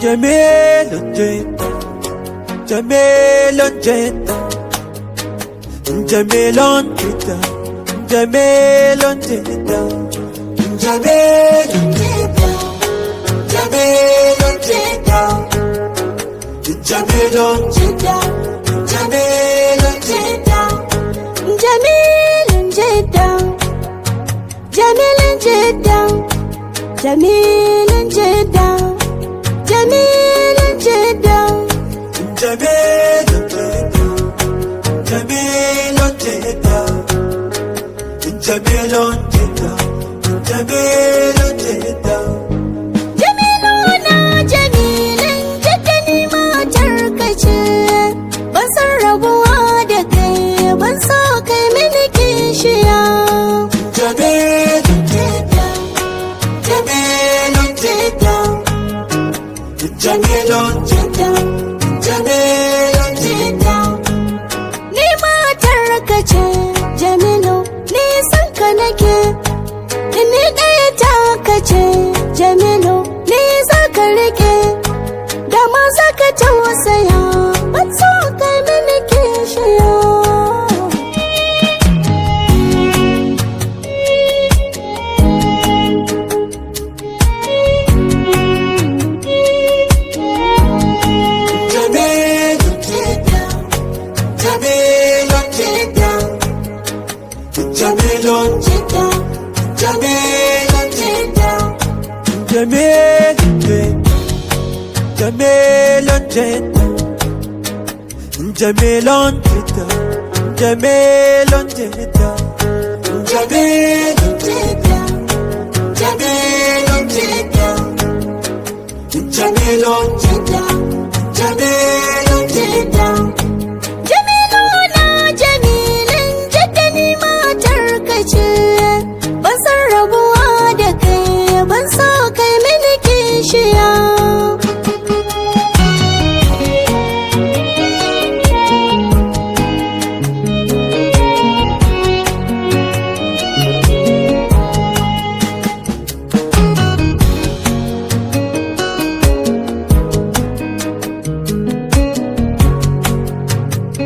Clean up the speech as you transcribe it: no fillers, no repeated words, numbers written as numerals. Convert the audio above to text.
Jamilun jidda, Jamilun jidda, Jamilun jidda, Jamilun jidda, Jamilun jidda, Jamilun jidda, Jamilun jidda, Jamilun jidda, Jamilun jidda, Jamilun jidda, Jamilun jidda, Jamilun jidda, Jamilun jidda, Jamilun jidda, Jamilun jidda, Jamilun jidda. Jamiluna Jamilun jidda ni matarka ce, ban san rabuwa da kai, ban so kai mini kishiya. Jamilun jidda, Jamilun jidda, Jamilun jidda, Jamilun jidda. Ni matarka ce, Jamilu, ni san ka nake, ni ɗaya taka ce, Jamilu, ni za ka riƙe, da ma za ka tausaya, ban so kai mini kishiya. Jamilun jidda, Jamilun jidda, Jamilun jidda, Jamilun jidda. Jamilun jidda, Jamilun jidda, Jamilun jidda, Jamilun jidda, Jamilun jidda, Jamilun jidda, Jamilun jidda, Jamilun jidda. Jamiluna Jamilun jidda ni matarka ce, ban san rabuwa da kai, ban so kai mini kishiya.